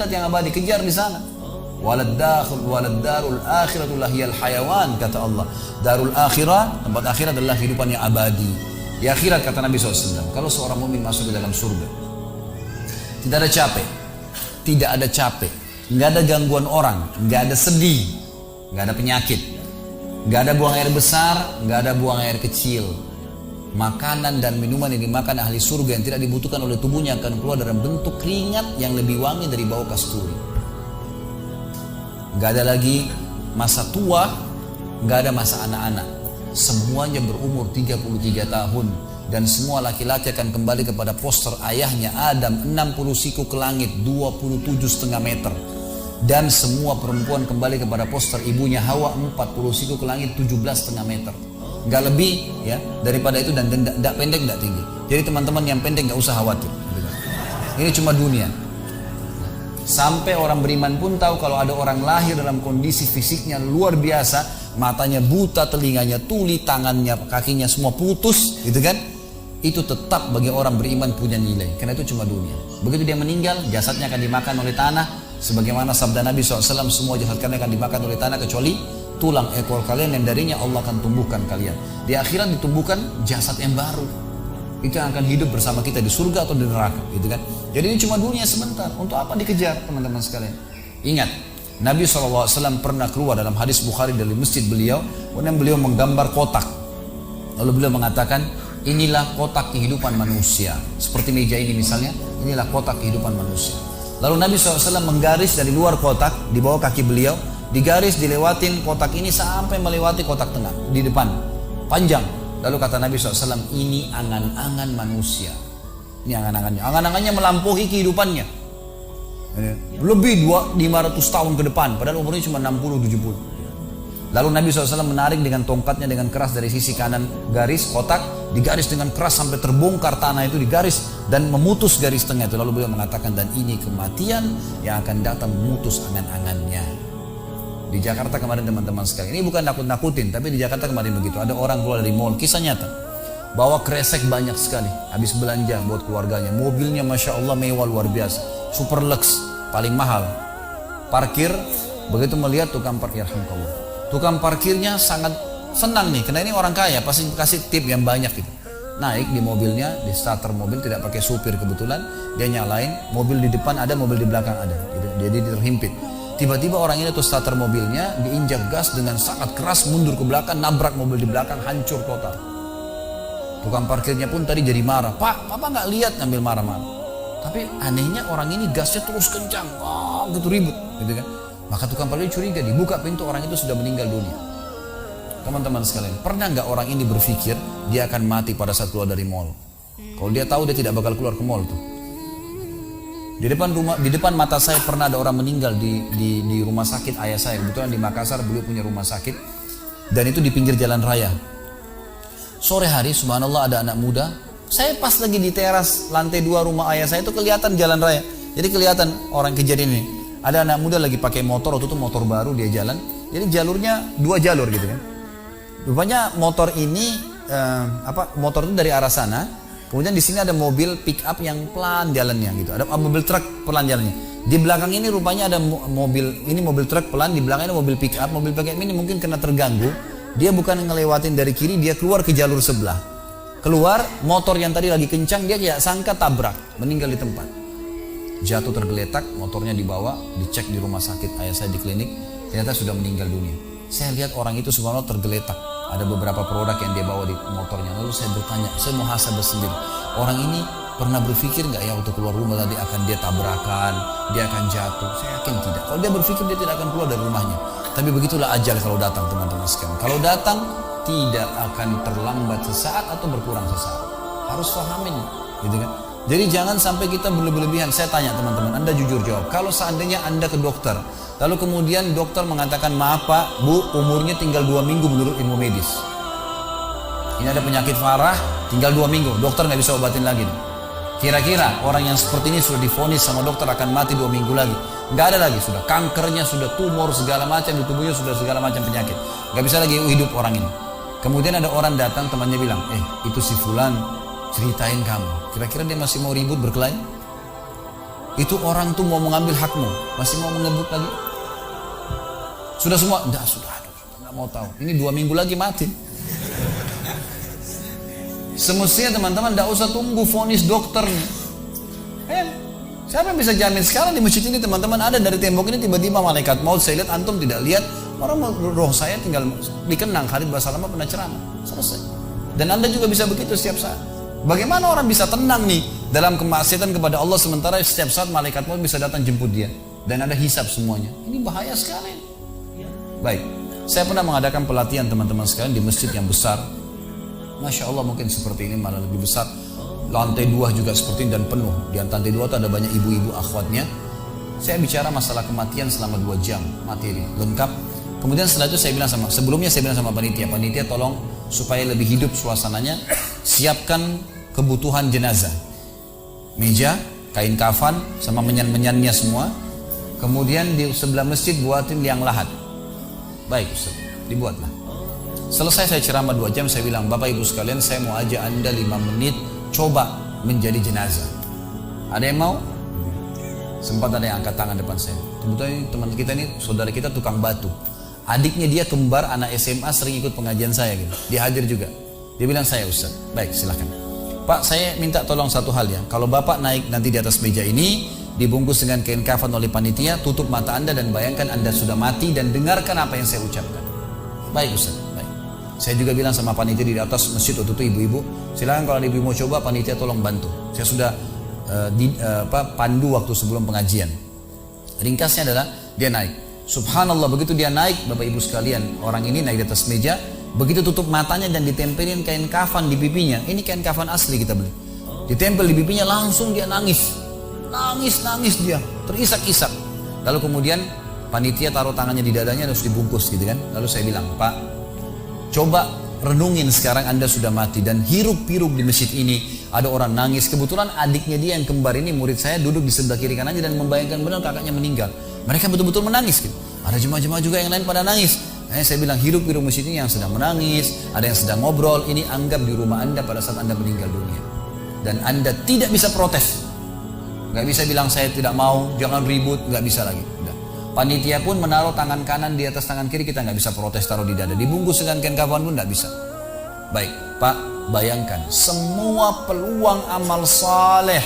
akhirat yang abadi, kejar di sana. Walad darul akhiratu lahiyal hayawan, kata Allah. Darul akhirah, tempat akhirat adalah kehidupan yang abadi. Di akhirat, kata Nabi SAW, kalau seorang mukmin masuk ke dalam surga, tidak ada capek, tidak ada capek, nggak ada gangguan orang, nggak ada sedih, nggak ada penyakit, nggak ada buang air besar, nggak ada buang air kecil. Makanan dan minuman yang dimakan ahli surga yang tidak dibutuhkan oleh tubuhnya akan keluar dalam bentuk keringat yang lebih wangi dari bau kasturi. Nggak ada lagi masa tua, nggak ada masa anak-anak. Semuanya berumur 33 tahun. Dan semua laki-laki akan kembali kepada poster ayahnya Adam 60 siku ke langit 27,5 meter. Dan semua perempuan kembali kepada poster ibunya Hawa 40 siku ke langit 17,5 meter. Nggak lebih ya daripada itu, dan tidak pendek tidak tinggi. Jadi teman-teman yang pendek nggak usah khawatir. Ini cuma dunia. Sampai orang beriman pun tahu kalau ada orang lahir dalam kondisi fisiknya luar biasa, matanya buta, telinganya tuli, tangannya, kakinya semua putus, gitu kan? Itu tetap bagi orang beriman punya nilai, karena itu cuma dunia. Begitu dia meninggal, jasadnya akan dimakan oleh tanah, sebagaimana sabda Nabi SAW, semua jasad kalian akan dimakan oleh tanah kecuali tulang ekor kalian yang darinya Allah akan tumbuhkan kalian. Di akhirat ditumbuhkan jasad yang baru, itu yang akan hidup bersama kita di surga atau di neraka, gitu kan? Jadi ini cuma dunia sebentar. Untuk apa dikejar, teman-teman sekalian? Ingat, Nabi SAW pernah keluar dalam hadis Bukhari dari masjid beliau, kemudian beliau menggambar kotak. Lalu beliau mengatakan, inilah kotak kehidupan manusia. Seperti meja ini misalnya, inilah kotak kehidupan manusia. Lalu Nabi SAW menggaris dari luar kotak, di bawah kaki beliau, digaris, dilewatin kotak ini sampai melewati kotak tengah, di depan, panjang. Lalu kata Nabi SAW, ini angan-angan manusia. Ini angan-angannya. Angan-angannya melampaui kehidupannya. Lebih 500 tahun ke depan, padahal umurnya cuma 60-70. Lalu Nabi SAW menarik dengan tongkatnya dengan keras dari sisi kanan garis kotak, digaris dengan keras sampai terbongkar tanah itu, digaris dan memutus garis tengah itu. Lalu beliau mengatakan, dan ini kematian yang akan datang memutus angan-angannya. Di Jakarta kemarin teman-teman sekalian, ini bukan nakut-nakutin, tapi di Jakarta kemarin begitu. Ada orang keluar dari mall, kisah nyata, bawa kresek banyak sekali, habis belanja buat keluarganya. Mobilnya Masya Allah mewah luar biasa, super lux, paling mahal. Parkir, begitu melihat tukang parkir, tukang parkirnya sangat senang nih, karena ini orang kaya, pasti kasih tip yang banyak gitu. Naik di mobilnya, di starter mobil, tidak pakai supir kebetulan, dia nyalain, mobil di depan ada, mobil di belakang ada, gitu. Jadi terhimpit. Tiba-tiba orang ini tuh starter mobilnya diinjak gas dengan sangat keras, mundur ke belakang, nabrak mobil di belakang, hancur total. Tukang parkirnya pun tadi jadi marah, Pak, Papa nggak lihat, ngambil marah-marah. Tapi anehnya orang ini gasnya terus kencang, gitu ribut, gitu kan? Maka tukang parkir curiga, dibuka pintu, orang itu sudah meninggal dunia. Teman-teman sekalian, pernah nggak orang ini berpikir dia akan mati pada saat keluar dari mall? Kalau dia tahu dia tidak bakal keluar ke mall tuh. Di depan mata saya pernah ada orang meninggal di rumah sakit ayah saya. Kebetulan di Makassar beliau punya rumah sakit, dan itu di pinggir jalan raya. Sore hari subhanallah ada anak muda. Saya pas lagi di teras lantai 2 rumah ayah saya itu kelihatan jalan raya. Jadi kelihatan orang kejadian ini. Ada anak muda lagi pakai motor, waktu itu motor baru dia jalan. Jadi jalurnya 2 jalur gitu kan. Rupanya motor ini motor itu dari arah sana. Kemudian di sini ada mobil pick up yang pelan jalannya gitu. Ada mobil truk pelan jalannya. Di belakang ini rupanya ada mobil truk pelan, di belakangnya ada mobil pick up. Mobil pick up ini mungkin kena terganggu. Dia bukan ngelewatin dari kiri, dia keluar ke jalur sebelah. Keluar, motor yang tadi lagi kencang, dia tidak sangka tabrak, meninggal di tempat. Jatuh tergeletak, motornya dibawa, dicek di rumah sakit ayah saya di klinik, ternyata sudah meninggal dunia. Saya lihat orang itu subhanallah tergeletak. Ada beberapa produk yang dia bawa di motornya. Lalu saya bertanya, saya muhasabah sendiri. Orang ini pernah berpikir nggak ya waktu keluar rumah tadi akan dia tabrakan, dia akan jatuh? Saya yakin tidak. Kalau dia berpikir dia tidak akan keluar dari rumahnya. Tapi begitulah ajal kalau datang teman-teman sekalian. Kalau datang tidak akan terlambat sesaat atau berkurang sesaat. Harus pahamin, gitu kan? Jadi jangan sampai kita berlebihan. Saya tanya teman-teman, Anda jujur jawab. Kalau seandainya Anda ke dokter, lalu kemudian dokter mengatakan, maaf Pak, Bu, umurnya tinggal 2 minggu menurut ilmu medis. Ini ada penyakit parah, tinggal 2 minggu, dokter nggak bisa obatin lagi. Kira-kira orang yang seperti ini sudah divonis sama dokter akan mati 2 minggu lagi. Nggak ada lagi, sudah kankernya, sudah tumor segala macam di tubuhnya, sudah segala macam penyakit. Nggak bisa lagi hidup orang ini. Kemudian ada orang datang, temannya bilang, itu si Fulan, ceritain kamu. Kira-kira dia masih mau ribut berkelahi? Itu orang tuh mau mengambil hakmu, masih mau mengebut lagi. Sudah semua? Enggak, sudah. Enggak mau tahu. Ini 2 minggu lagi mati. Semestinya teman-teman enggak usah tunggu vonis dokter. Siapa yang bisa jamin sekarang di masjid ini teman-teman ada dari tembok ini tiba-tiba malaikat maut, saya lihat antum tidak lihat, orang roh saya tinggal dikenang. Khalid Basalamah pernah ceramah, selesai. Dan anda juga bisa begitu setiap saat. Bagaimana orang bisa tenang nih dalam kemaksiatan kepada Allah sementara setiap saat malaikat maut bisa datang jemput dia dan ada hisab semuanya. Ini bahaya sekali. Baik, saya pernah mengadakan pelatihan teman-teman sekalian di masjid yang besar. Masya Allah mungkin seperti ini malah lebih besar. Lantai 2 juga seperti ini dan penuh. Di lantai 2 itu ada banyak ibu-ibu akhwatnya. Saya bicara masalah kematian selama 2 jam materi lengkap. Kemudian setelah itu sebelumnya saya bilang sama panitia tolong supaya lebih hidup suasananya, siapkan kebutuhan jenazah, meja, kain kafan sama menyan-menyannya semua. Kemudian di sebelah masjid buatin liang lahat. Baik Ustaz, dibuatlah. Selesai saya ceramah 2 jam, saya bilang, Bapak Ibu sekalian, saya mau ajak anda 5 menit coba menjadi jenazah. Ada yang mau? Sempat ada yang angkat tangan depan saya. Kebetulan teman kita ini, saudara kita tukang batu. Adiknya dia kembar anak SMA sering ikut pengajian saya gitu. Dia hadir juga. Dia bilang, saya Ustaz. Baik, silahkan. Pak, saya minta tolong satu hal ya. Kalau Bapak naik nanti di atas meja ini, dibungkus dengan kain kafan oleh panitia, tutup mata anda dan bayangkan anda sudah mati dan dengarkan apa yang saya ucapkan. Baik Ustaz. Saya juga bilang sama panitia di atas masjid waktu itu, ibu-ibu, silakan kalau ibu mau coba panitia tolong bantu. Saya sudah pandu waktu sebelum pengajian. Ringkasnya adalah dia naik. Subhanallah, begitu dia naik, Bapak Ibu sekalian, orang ini naik di atas meja, begitu tutup matanya dan ditempelin kain kafan di pipinya. Ini kain kafan asli kita beli. Ditempel di pipinya langsung dia nangis. Nangis dia, terisak-isak. Lalu kemudian panitia taruh tangannya di dadanya terus dibungkus gitu kan. Lalu saya bilang, Pak, coba renungin sekarang anda sudah mati dan hiruk-pikuk di masjid ini ada orang nangis. Kebetulan adiknya dia yang kembar ini murid saya duduk di sebelah kiri kanannya dan membayangkan benar kakaknya meninggal. Mereka betul-betul menangis gitu. Ada jemaah-jemaah juga yang lain pada nangis. Saya bilang hiruk-pikuk masjid ini yang sedang menangis, ada yang sedang ngobrol. Ini anggap di rumah anda pada saat anda meninggal dunia. Dan anda tidak bisa protes. Gak bisa bilang saya tidak mau, jangan ribut, gak bisa lagi. Udah. Panitia pun menaruh tangan kanan di atas tangan kiri, kita nggak bisa protes taruh di dada. Dibungkus dengan kain kafan pun nggak bisa. Baik, Pak, bayangkan semua peluang amal saleh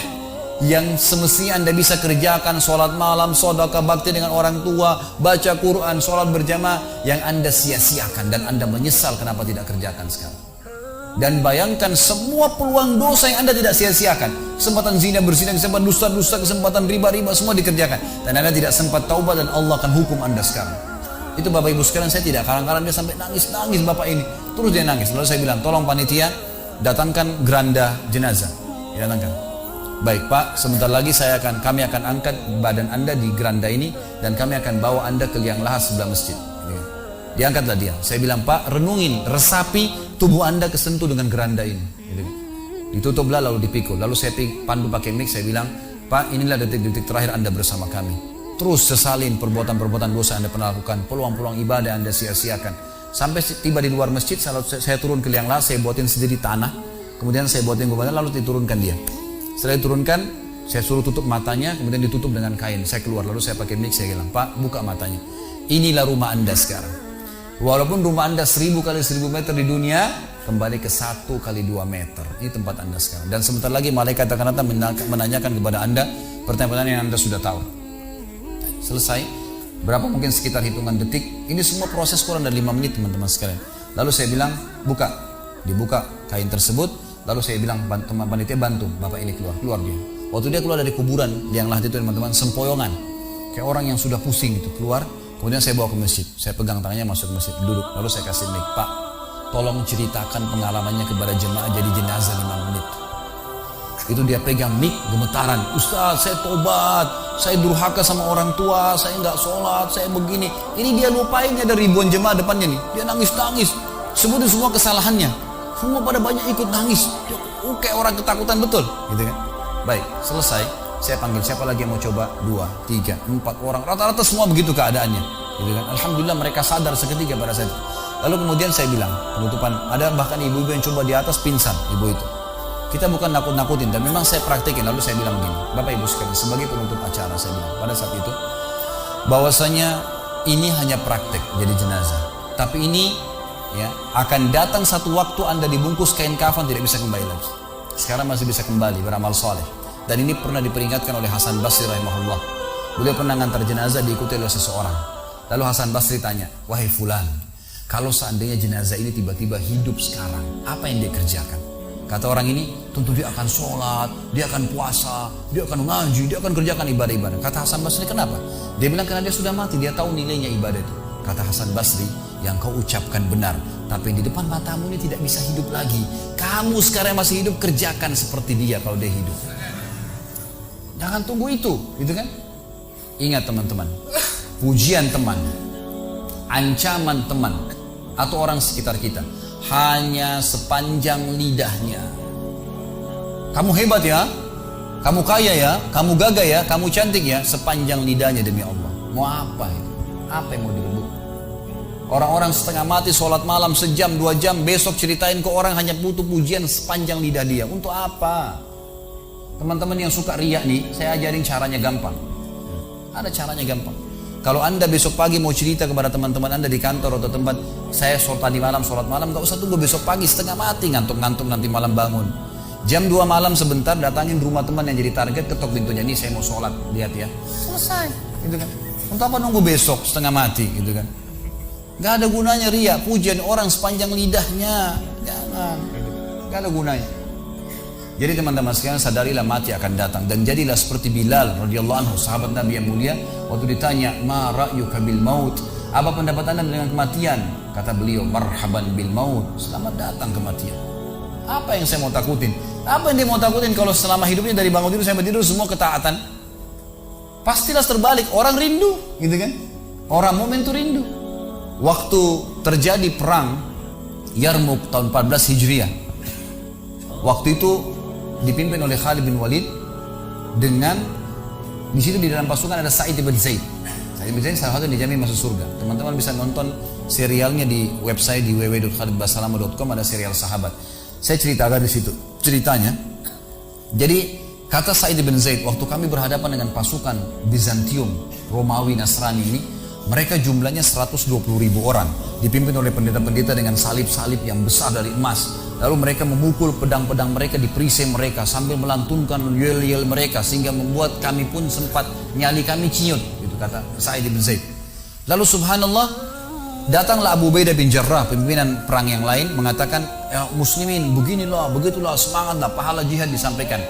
yang semestinya anda bisa kerjakan, sholat malam, sedekah, bakti dengan orang tua, baca Quran, sholat berjamaah, yang anda sia-siakan dan anda menyesal kenapa tidak kerjakan sekarang. Dan bayangkan semua peluang dosa yang anda tidak sia-siakan. Kesempatan zina, berzina, kesempatan dusta-dusta, kesempatan riba-riba, semua dikerjakan. Dan anda tidak sempat taubat dan Allah akan hukum anda sekarang. Itu Bapak Ibu sekalian, saya tidak karang-karang dia sampai nangis-nangis Bapak ini. Terus dia nangis. Lalu saya bilang, tolong panitia datangkan geranda jenazah. Datangkan. Baik Pak, sebentar lagi kami akan angkat badan anda di geranda ini dan kami akan bawa anda ke liang lahat sebelah masjid. Diangkatlah dia. Saya bilang, Pak, renungin, resapi tubuh anda kesentuh dengan geranda ini. Ditutuplah lalu dipikul. Lalu saya pandu pakai mic, saya bilang, Pak, inilah detik-detik terakhir anda bersama kami. Terus sesalin perbuatan-perbuatan dosa anda pernah lakukan, peluang-peluang ibadah anda sia-siakan. Sampai tiba di luar masjid, saya turun ke liang lahat, saya buatin sendiri tanah. Kemudian saya buatin kuburan, lalu diturunkan dia. Setelah diturunkan, saya suruh tutup matanya, kemudian ditutup dengan kain. Saya keluar, lalu saya pakai mic, saya bilang, Pak, buka matanya. Inilah rumah anda sekarang. Walaupun rumah anda 1000 kali 1000 meter di dunia, kembali ke 1 kali 2 meter. Ini tempat anda sekarang. Dan sebentar lagi malaikat akan datang menanyakan kepada anda pertanyaan-pertanyaan yang anda sudah tahu. Selesai. Berapa mungkin sekitar hitungan detik. Ini semua proses kurang dari 5 menit teman-teman sekalian. Lalu saya bilang, buka. Dibuka kain tersebut. Lalu saya bilang, teman panitia bantu. Bapak ini keluar dia. Waktu dia keluar dari kuburan, liang lahat itu teman-teman, sempoyongan. Kayak orang yang sudah pusing itu keluar. Kemudian saya bawa ke masjid, saya pegang tangannya masuk ke masjid, duduk, lalu saya kasih mic, Pak, tolong ceritakan pengalamannya kepada jemaah jadi jenazah 5 menit. Itu dia pegang mic, gemetaran, Ustaz, saya tobat, saya durhaka sama orang tua, saya nggak sholat, saya begini. Ini dia lupain, ada ribuan jemaah depannya nih, dia nangis-nangis, sebutin semua kesalahannya, semua pada banyak ikut nangis, kayak orang ketakutan betul, gitu kan? Baik, selesai. Saya panggil siapa lagi yang mau coba, 2, 3, 4 orang, rata-rata semua begitu keadaannya, gitu kan? Alhamdulillah mereka sadar seketika pada saat itu. Lalu kemudian saya bilang penutupan, ada bahkan ibu-ibu yang coba di atas pingsan, ibu itu. Kita bukan nakut-nakutin, dan memang saya praktekin. Lalu saya bilang begini, Bapak Ibu sekalian, sebagai penutup acara saya bilang pada saat itu, bahwasanya ini hanya praktek jadi jenazah. Tapi ini ya akan datang satu waktu Anda dibungkus kain kafan tidak bisa kembali lagi. Sekarang masih bisa kembali beramal soleh. Dan ini pernah diperingatkan oleh Hasan Basri rahimahullah. Beliau pernah ngantar jenazah diikuti oleh seseorang. Lalu Hasan Basri tanya, wahai fulan, kalau seandainya jenazah ini tiba-tiba hidup sekarang, apa yang dia kerjakan? Kata orang ini, tentu dia akan sholat, dia akan puasa, dia akan ngaji, dia akan kerjakan ibadah-ibadah. Kata Hasan Basri, kenapa? Dia bilang karena dia sudah mati, dia tahu nilainya ibadah itu. Kata Hasan Basri, yang kau ucapkan benar, tapi di depan matamu ini tidak bisa hidup lagi. Kamu sekarang masih hidup, kerjakan seperti dia kalau dia hidup. Jangan tunggu itu, gitu kan? Ingat teman-teman, pujian teman, ancaman teman, atau orang sekitar kita hanya sepanjang lidahnya. Kamu hebat ya, kamu kaya ya, kamu gagah ya, kamu cantik ya, sepanjang lidahnya demi Allah. Mau apa itu? Apa yang mau direbut? Orang-orang setengah mati sholat malam sejam 2 jam, besok ceritain ke orang hanya butuh pujian sepanjang lidah dia. Untuk apa? Teman-teman yang suka riak nih, saya ajarin caranya gampang. Ada caranya gampang. Kalau Anda besok pagi mau cerita kepada teman-teman Anda di kantor atau tempat, saya sholat malam, gak usah tunggu besok pagi setengah mati, ngantuk-ngantuk nanti malam bangun. Jam 2 malam sebentar datangin rumah teman yang jadi target, ketok pintunya, nih saya mau sholat, lihat ya. Selesai, gitu kan. Untuk apa nunggu besok setengah mati, gitu kan. Gak ada gunanya riak, pujian orang sepanjang lidahnya, jangan, gak ada gunanya. Jadi teman-teman sekalian, sadarilah mati akan datang, dan jadilah seperti Bilal radhiyallahu anhu, sahabat Nabi yang mulia. Waktu ditanya, ma ra'yuka bil maut, apa pendapat Anda dengan kematian? Kata beliau, marhaban bil maut, selamat datang kematian. Apa yang saya mau takutin? Apa yang dia mau takutin kalau selama hidupnya dari bangun tidur sampai tidur semua ketaatan? Pastilah terbalik, orang rindu, gitu kan? Orang mukmin itu rindu. Waktu terjadi perang Yarmuk tahun 14 Hijriah, waktu itu dipimpin oleh Khalid bin Walid, dengan di situ di dalam pasukan ada Sa'id bin Zaid. Sa'id bin Zaid salah satu yang dijamin masuk surga. Teman-teman bisa nonton serialnya di website di www.khalidbasalamah.com, ada serial sahabat. Saya ceritakan di situ ceritanya. Jadi kata Sa'id bin Zaid, waktu kami berhadapan dengan pasukan Bizantium, Romawi Nasrani ini, mereka jumlahnya 120.000 orang, dipimpin oleh pendeta-pendeta dengan salib-salib yang besar dari emas. Lalu mereka memukul pedang-pedang mereka di perisai mereka sambil melantunkan yel-yel mereka, sehingga membuat kami pun sempat nyali kami ciut, itu kata Sa'id bin Zaid. Lalu subhanallah, datanglah Abu Ubaidah bin Jarrah, pimpinan perang yang lain, mengatakan, ya muslimin, beginilah, begitulah, semangatlah, pahala jihad disampaikan.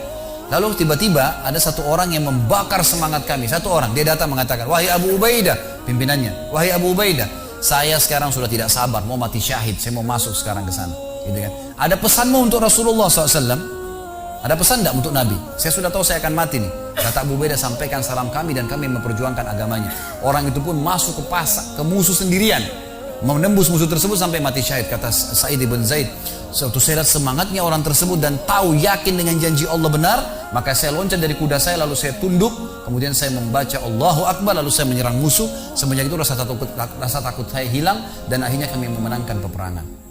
Lalu tiba-tiba ada satu orang yang membakar semangat kami. Satu orang, dia datang mengatakan, wahai Abu Ubaidah, pimpinannya, wahai Abu Ubaidah, saya sekarang sudah tidak sabar, mau mati syahid, saya mau masuk sekarang ke sana. Gitu kan? Ada pesanmu untuk Rasulullah SAW? Ada pesan tidak untuk Nabi? Saya sudah tahu saya akan mati nih. Kata Abu Ubaidah, sampaikan salam kami dan kami memperjuangkan agamanya. Orang itu pun masuk ke pasar, ke musuh sendirian, menembus musuh tersebut sampai mati syahid. Kata Sa'id bin Zaid, suatu saya lihat semangatnya orang tersebut dan tahu yakin dengan janji Allah benar, maka saya loncat dari kuda saya, lalu saya tunduk, kemudian saya membaca Allahu Akbar, lalu saya menyerang musuh. Semenjak itu rasa takut saya hilang, dan akhirnya kami memenangkan peperangan.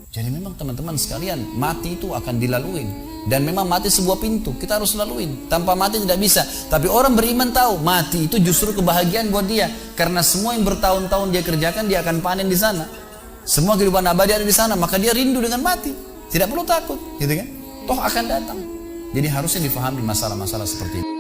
Jadi memang teman-teman sekalian, mati itu akan dilaluin, dan memang mati sebuah pintu, kita harus laluin. Tanpa mati tidak bisa. Tapi orang beriman tahu mati itu justru kebahagiaan buat dia, karena semua yang bertahun-tahun dia kerjakan dia akan panen di sana. Semua kehidupan abadi ada di sana, maka dia rindu dengan mati. Tidak perlu takut, gitu kan? Toh akan datang. Jadi harusnya difahami masalah-masalah seperti ini.